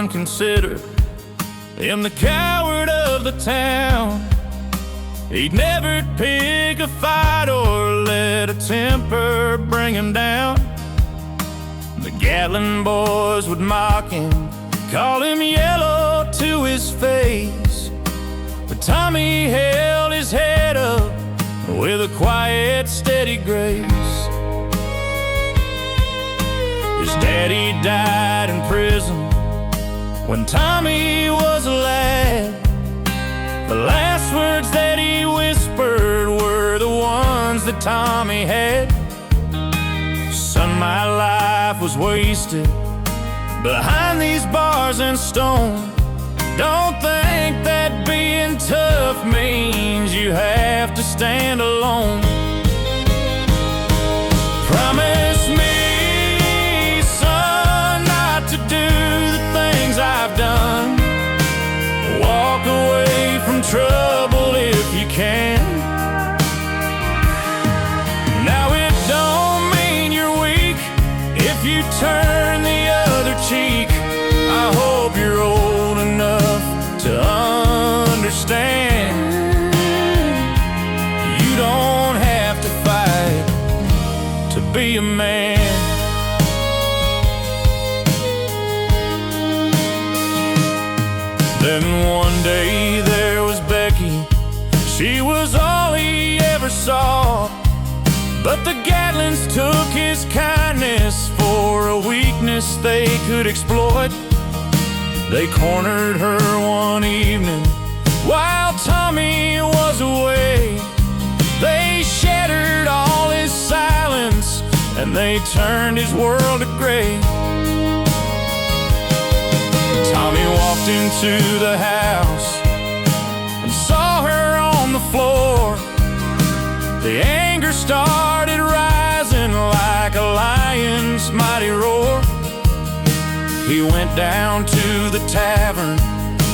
some consider him the coward of the town. He'd never pick a fight or let a temper bring him down. The Gatlin boys would mock him, call him yellow to his face, but Tommy held his head up with a quiet, steady grace. His daddy died in prison when Tommy was a lad. The last words that he whispered were the ones that Tommy had. Son, my life was wasted behind these bars and stone. Don't think that being tough means you have to stand alone. Promise me, son, not to do the things I've done. Walk away from trouble if you can. Now it don't mean you're weak if you turn the other cheek. I hope you're old enough to understand. You don't have to fight to be a man. Then one day there was Becky. She was all he ever saw, but the Gatlins took his kindness for a weakness they could exploit. They cornered her one evening while Tommy was away. They shattered all his silence and they turned his world to gray. Tommy walked into the house and saw her on the floor. The anger started rising like a lion's mighty roar. He went down to the tavern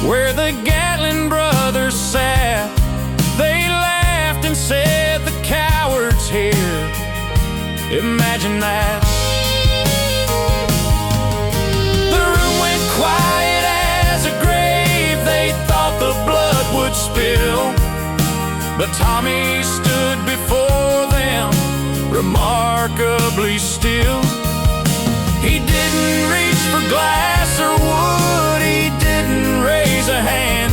where the Gatlin brothers sat. They laughed and said, "The coward's here." Imagine that. The room went quiet as a grave. They thought the blood would spill, but Tommy stood before them, remarkably still. He didn't reach for glass or wood, he didn't raise a hand.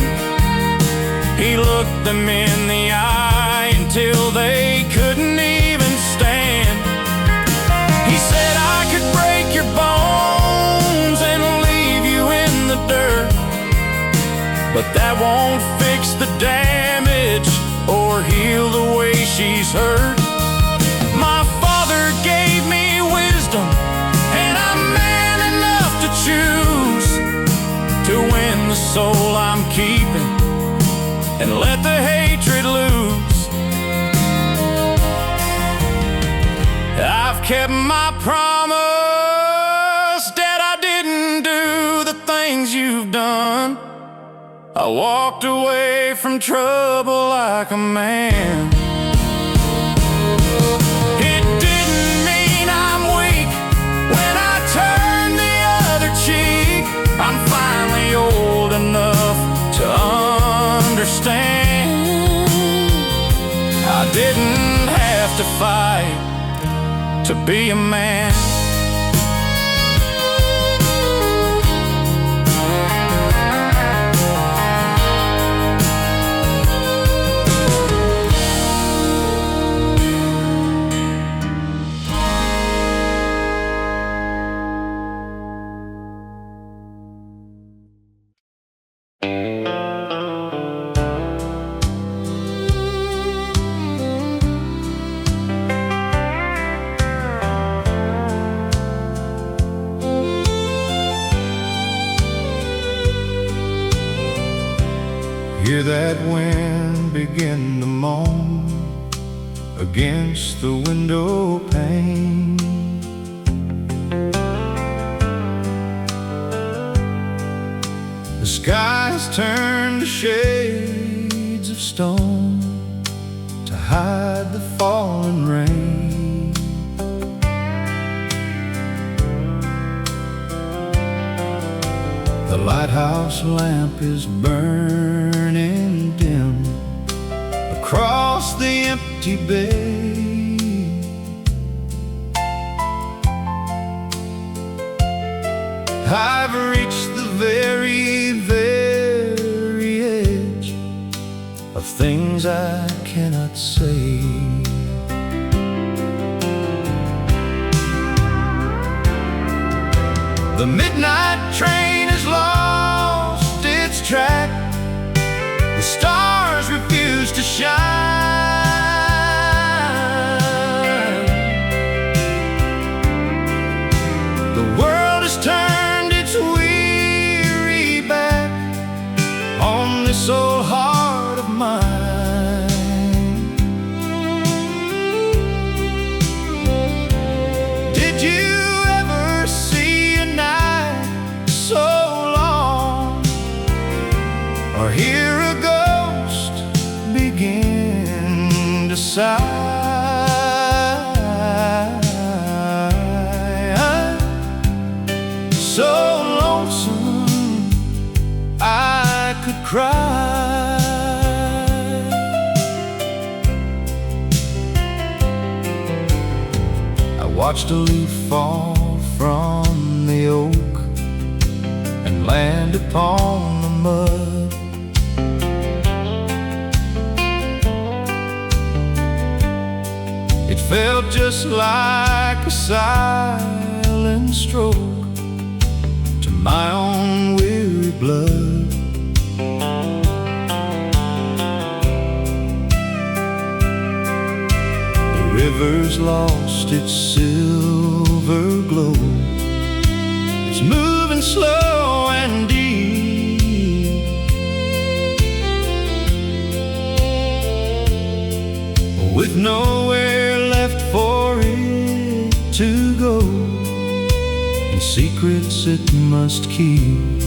He looked them in the eye until they couldn't even stand. He said, "I could break your bones and leave you in the dirt, but that won't fix the damage or heal the way she's hurt. My father gave me wisdom, and I'm man enough to choose to win the soul I'm keeping and let the hatred loose. I've kept my promise, Dad, I didn't do the things you've done. I walked away from trouble like a man. It didn't mean I'm weak when I turned the other cheek. I'm finally old enough to understand. I didn't have to fight to be a man. Hear that wind begin to moan against the window pane. The skies turn to shades of stone to hide the falling rain. The lighthouse lamp is burning dim across the empty bay. I've reached the very, very edge of things I cannot say. The midnight train has lost its track. The stars refuse to shine. The world has turned its weary back on this old heart of mine. Did you ever see a night so long, or hear a ghost begin to sigh? I'm so lonesome I could cry. I watched a leaf fall from the oak and land upon the mud. It felt just like a silent stroke to my own weary blood. The river's lost its silver glow. It's moving slow and deep, with nowhere left for it to go, and secrets it must keep.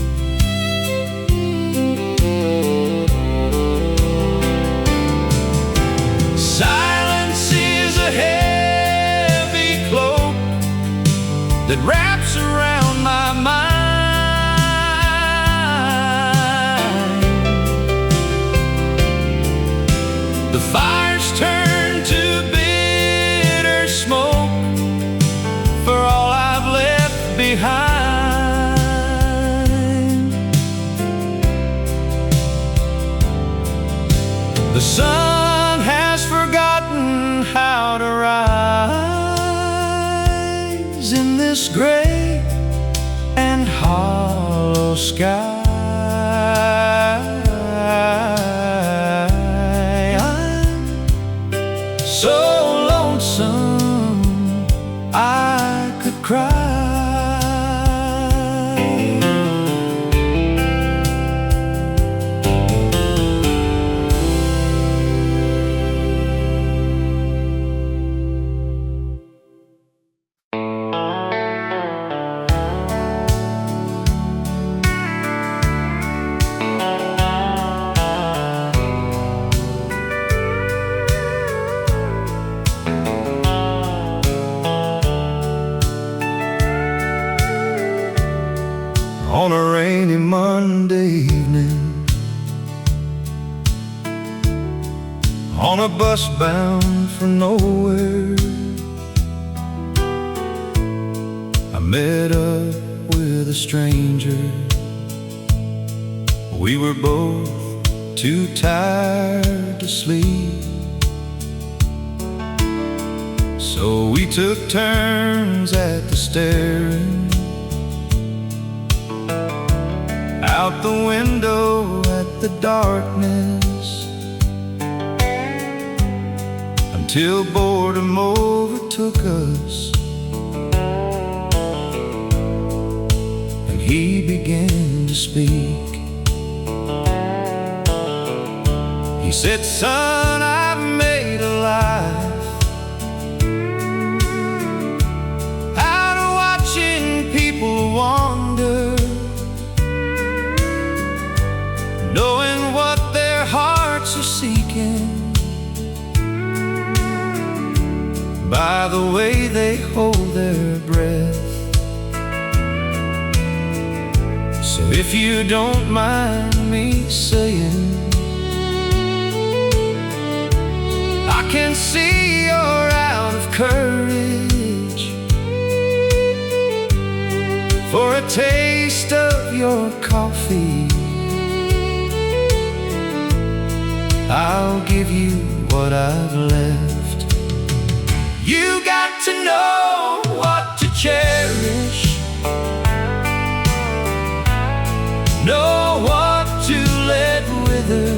Silence is a heavy cloak that wraps around my mind. The fire's turned to bitter smoke for all I've left behind. The sun has forgotten how to rise in this gray and hollow sky. I'm so lonesome I could cry. On a rainy Monday evening, on a bus bound for nowhere, I met up with a stranger. We were both too tired to sleep, so we took turns at the staring out the window at the darkness, until boredom overtook us and he began to speak. He said, "Son, I've made a life out of watching people wander, knowing what their hearts are seeking by the way they hold their breath. So if you don't mind me saying, I can see you're out of courage for a taste of your coffee. I'll give you what I've left. You got to know what to cherish, know what to let wither,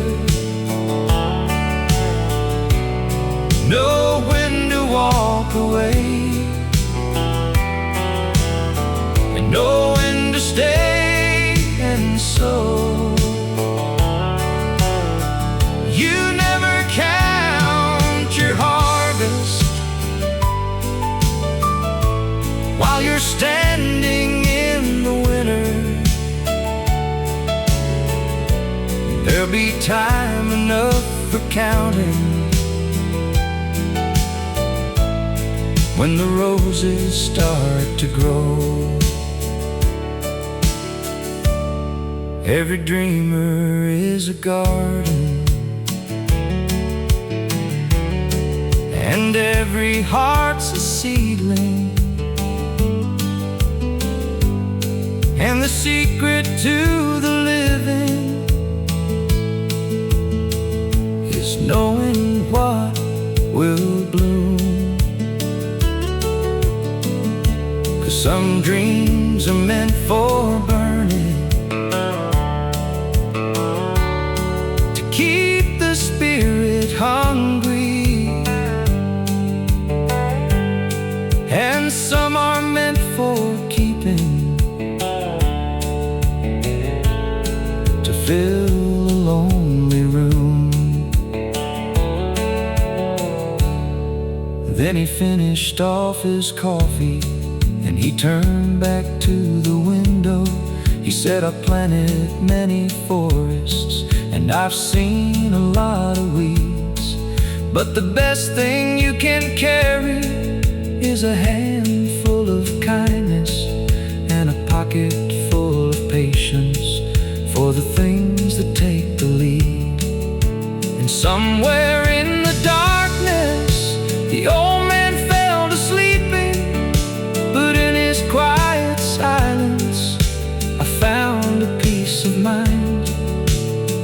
know when to walk away, and know when to stay. And so you never count your harvest while you're standing in the winter. There'll be time enough for counting when the roses start to grow. Every dreamer is a garden, and every heart's a seedling. And the secret to the living is knowing what will bloom. 'Cause some dreams are meant for burning, to keep the spirit hungry. And some are meant for keeping, to fill a lonely room. Then he finished off his coffee and he turned back to the window. He said, I've planted many forests and I've seen a lot of weeds, but the best thing you can carry is a handful of kindness and a pocket full of patience for the things that take the lead. And somewhere in the darkness, the old man fell to sleeping, but in his quiet silence, I found a peace of mind.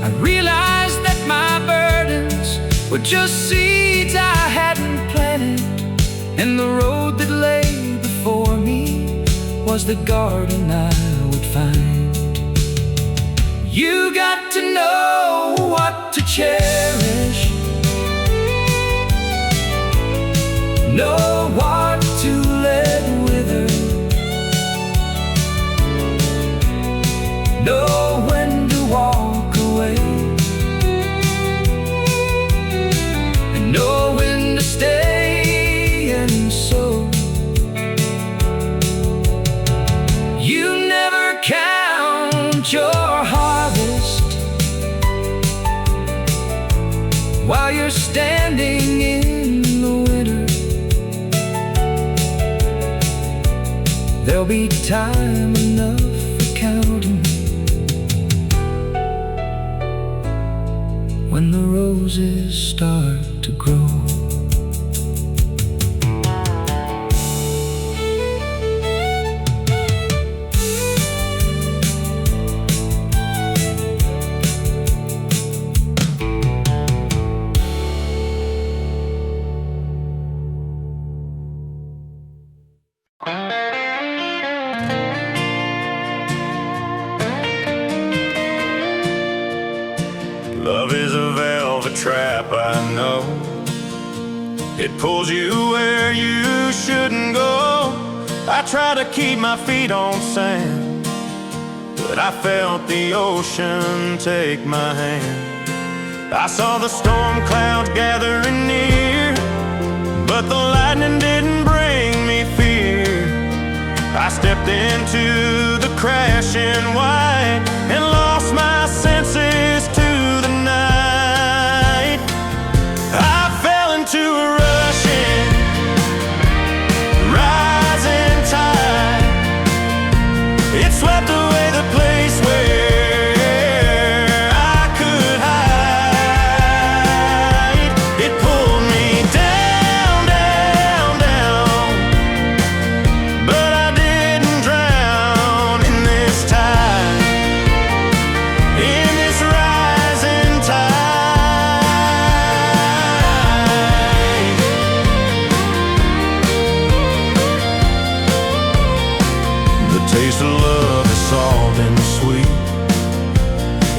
I realized that my burdens were just seeds I hadn't planted, and the road that lay before me was the garden I would find. You got to know what to cherish, know what to let wither, know when to walk away, and know when to stay. And so you never count your harvest while you're standing in the winter. There'll be time enough for counting when the roses start to grow. Love is a velvet trap, I know. It pulls you where you shouldn't go. I try to keep my feet on sand, but I felt the ocean take my hand. I saw the storm clouds gathering near, but the lightning didn't bring me fear. I stepped into the crashing white and lost my senses to the night. I fell into a rushing, rising tide. It swept away the place where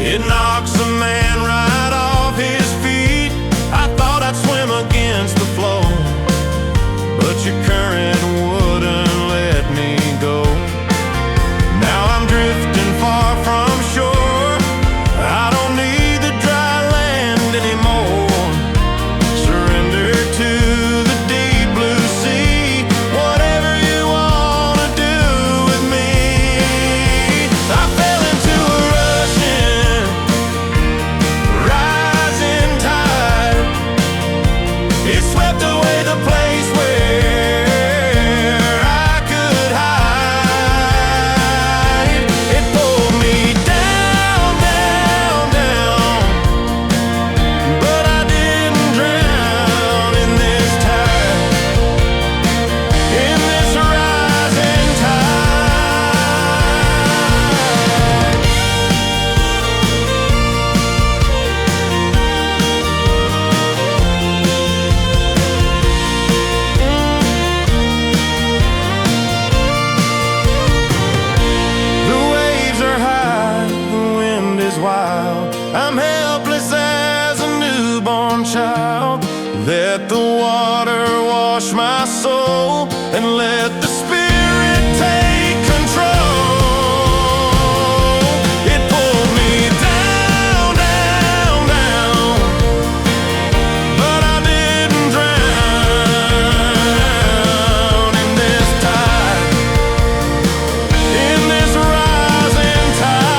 It knocks a man right off his feet. I thought I'd swim against the flow, but your current wouldn't let me go. Now I'm drifting far from shore. I don't need the dry land anymore. Surrender to the deep blue sea. Whatever you wanna do with me. I fell into a rushing, rising tide. It swept away the place where I could hide. It pulled me down, down, down, but I didn't drown in this tide, in this rising tide. The waves are high, the wind is wild. I'm helpless as a newborn child. Let the water wash my soul and let the Spirit take control. It pulled me down, down, down, but I didn't drown in this tide, in this rising tide.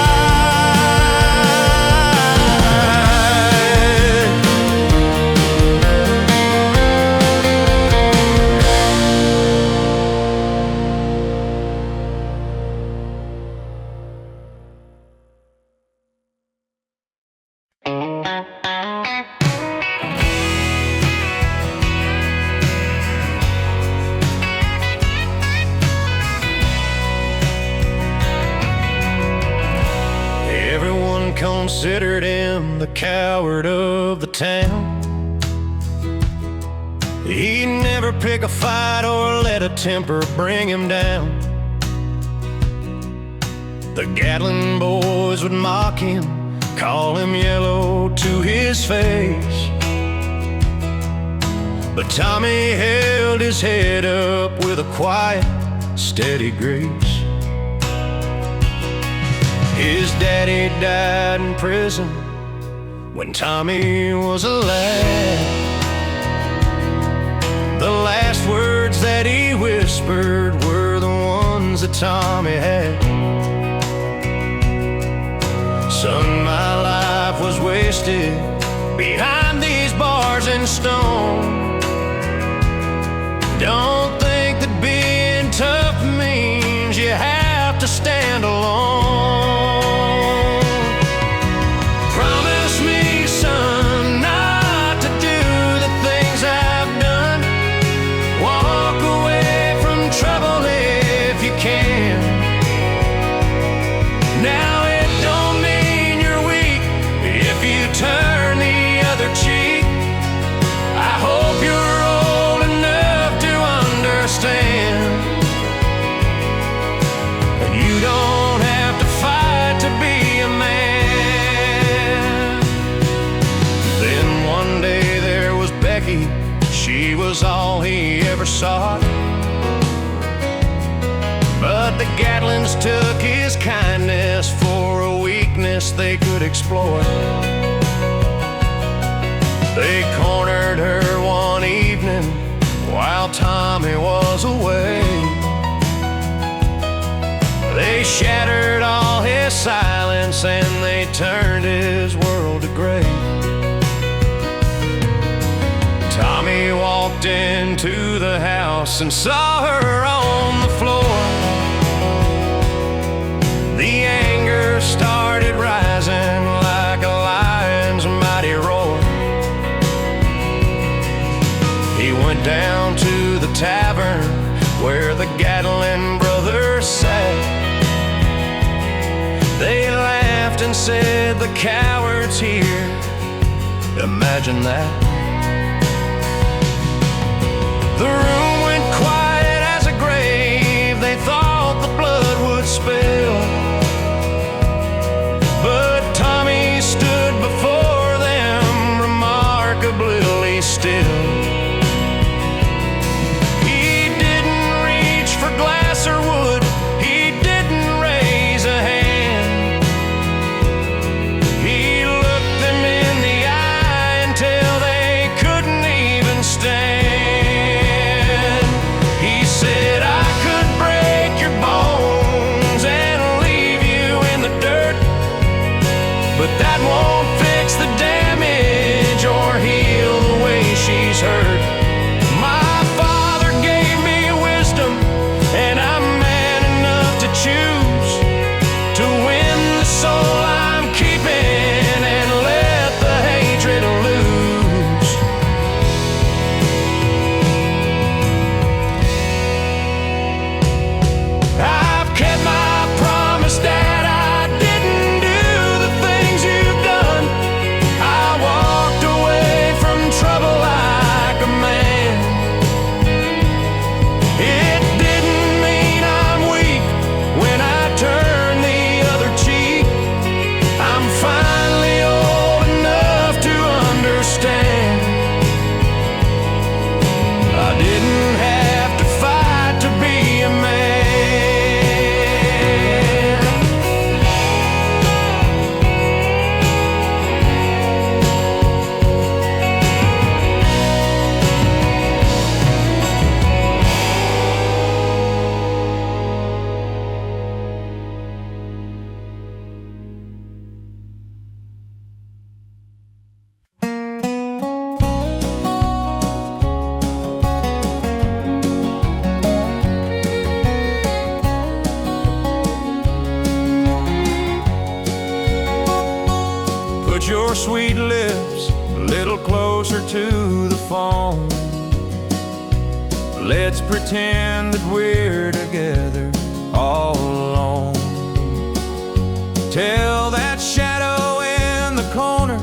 Everyone considered him the coward of the town. He'd never pick a fight or let a temper bring him down. The Gatlin boys would mock him, call him yellow to his face. But Tommy held his head up with a quiet, steady grace. His daddy died in prison when Tommy was a lad. The last words that he whispered were the ones that Tommy had. Son, my life was wasted behind these bars and stone. Don't think that being tough means you have to stand alone. Promise me, son, not to do the things I've done. Walk away from trouble if you can. Now it don't mean you're weak if you turn the other cheek. I hope you're old enough to understand, and you don't have to fight to be a man. Then one day there was Becky, she was all he ever sought. But the Gatlins took his kindness for a weakness they could exploit. They cornered her one evening while Tommy was away. They shattered all his silence and they turned his world to gray. Tommy walked into the house and saw her on the floor. The anger started rising like a lion's mighty roar. He went down to the tavern where the Gatlin brothers sat. They laughed and said, "The coward's here." Imagine that. The room went quiet as a grave. They thought the blood would spill, but Tommy Put your sweet lips a little closer to the phone. Let's pretend that we're together all alone. Tell that shadow in the corner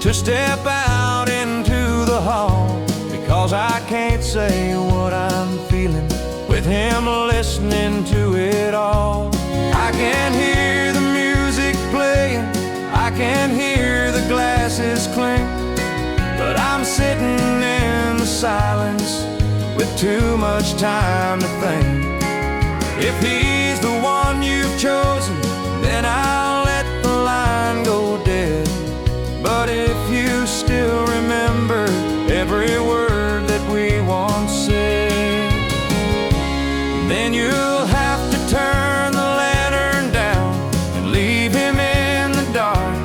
to step out into the hall, because I can't say what I'm feeling with him listening to it all. I can hear the music playing, I can hear the glasses clink, but I'm sitting in the silence with too much time to think. If he's the one you've chosen, then I'll let the line go dead. But if you still remember every word that we once said, then you'll have to turn the lantern down and leave him in the dark.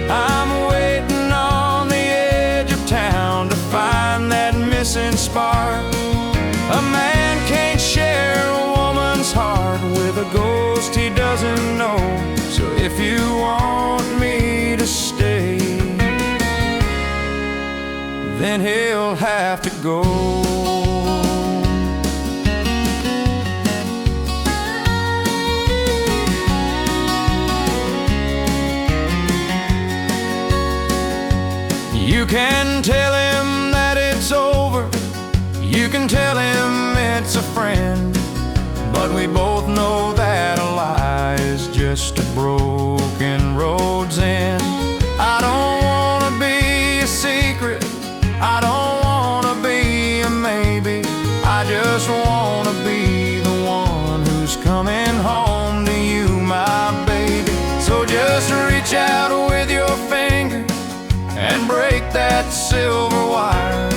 I'm waiting on the edge of town to find that missing spark. A man can't share a woman's heart with a ghost he doesn't know. So if you want me to stay, then he'll have to go. You can tell him that it's over, you can tell him it's a friend, but we both know that a lie is just a broken road's end. I don't wanna be a secret, I don't wanna be a maybe, I just wanna be the one who's coming home to you, my baby. So just reach out with your finger and break that silver wire,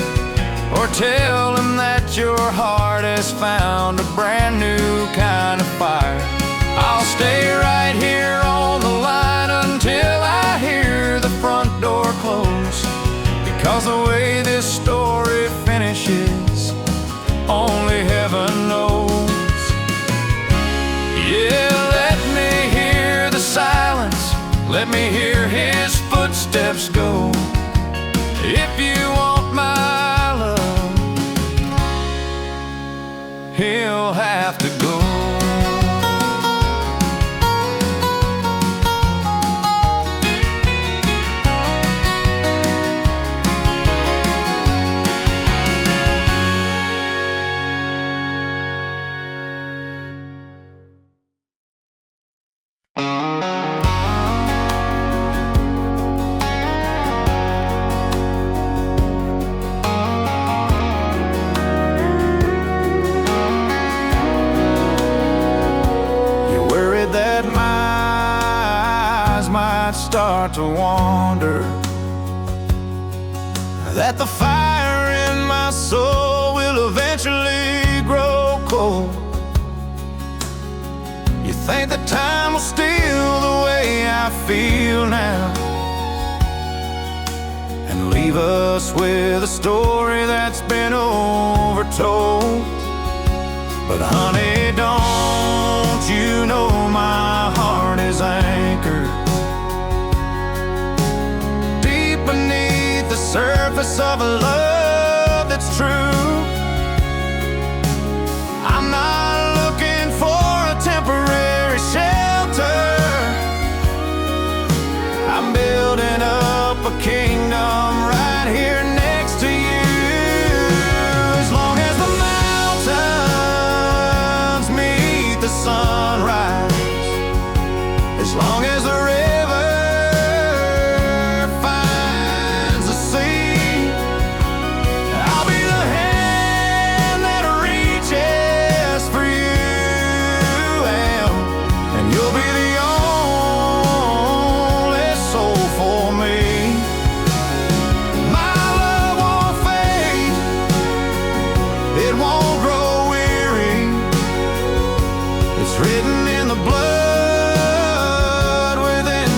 or tell him that your heart has found a brand new kind of fire. I'll stay right here on the line until I hear the front door close, because the way this story finishes, only heaven knows. Yeah, let me hear the silence, let me hear his footsteps go. If you want my love, he'll have to go. Start to wonder, that the fire in my soul will eventually grow cold. You think that time will steal the way I feel now, and leave us with a story that's been overtold. But honey, don't you know my heart is anchored beneath the surface of a love that's true. I'm not looking for a temporary shelter, I'm building up a kingdom right here next to you. As long as the mountains meet the sunrise, as long as the written in the blood within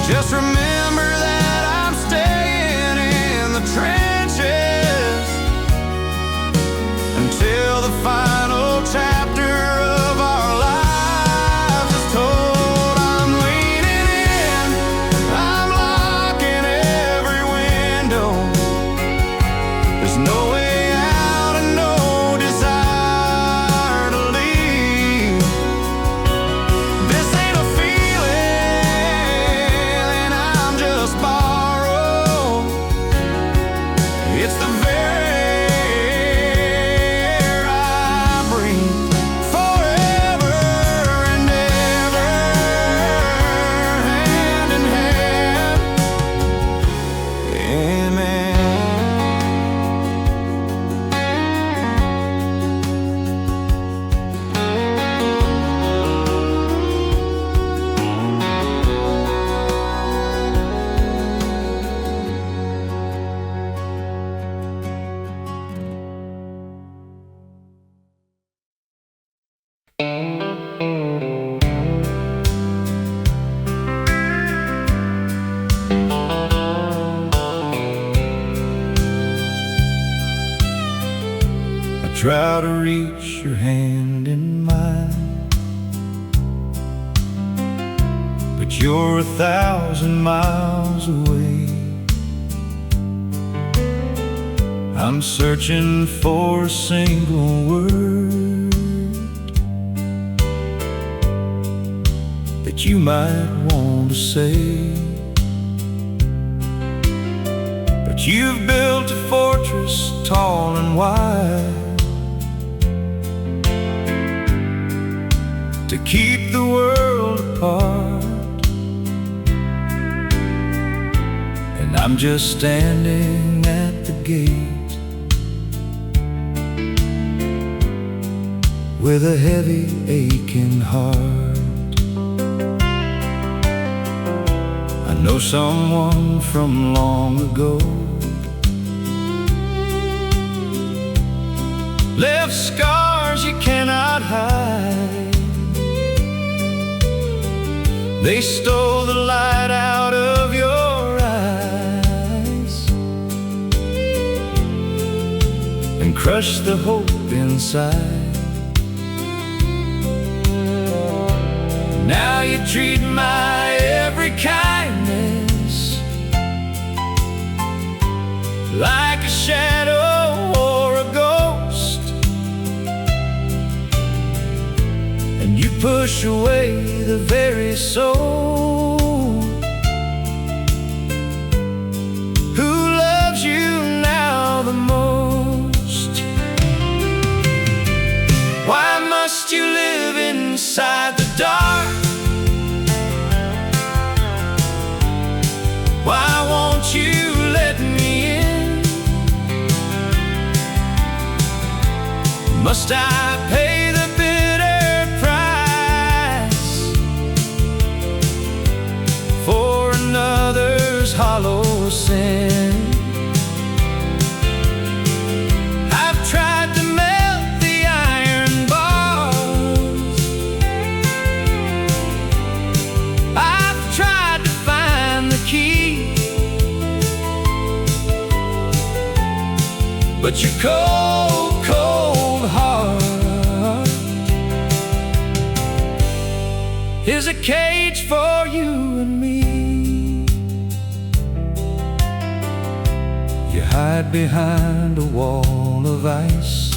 Just remember that I'm staying in the trenches until the final chapter of our lives is told. I'm leaning in, I'm locking every window. There's no way out and no desire to leave. This ain't a feeling I'm just borrowed. It's the very air I breathe, forever and ever, hand in hand. Amen. I try to reach your hand in mine, but you're 1,000 miles away. I'm searching for a single word that you might want to say, but you've built a fortress tall and wide to keep the world apart. And I'm just standing at the gate with a heavy aching heart. I know someone from long ago left scars you cannot hide. They stole the light out of your eyes and crushed the hope inside. Now you treat my every kindness like a shadow or a ghost, and you push away the very soul who loves you now the most. Why must you live inside the dark? Why won't you let me in? Must I pay the bitter price for another's hollow sin? I've tried to melt the iron bars, I've tried to find the key, but your cold, cold heart is a cage for you and me. You hide behind a wall of ice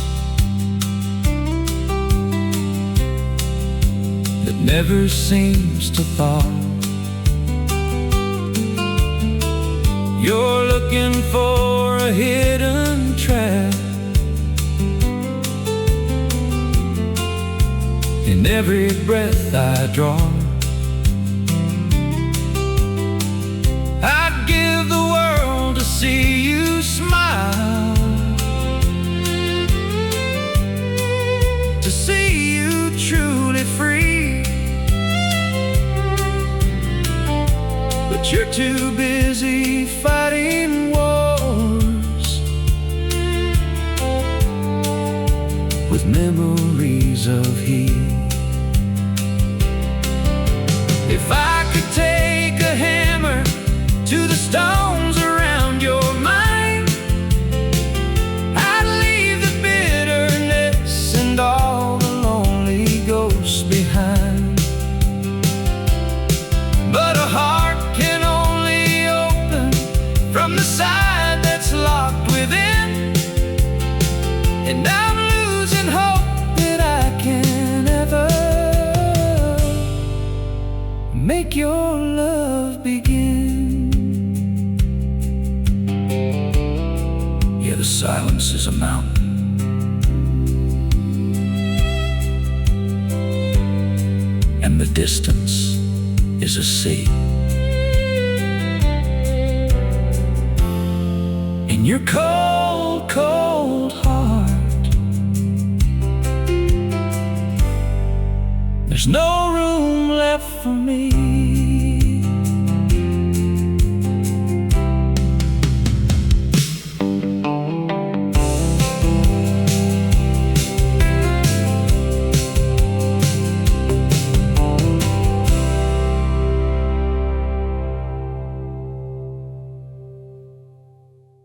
that never seems to thaw. You're looking for a hidden trap in every breath I draw. I'd give the world to see you smile, to see you truly free, but you're too busy fighting wars with memories of heat. If I could take a hammer your love begin. Yeah, the silence is a mountain, and the distance is a sea. In your cold, cold heart, there's no room left for me.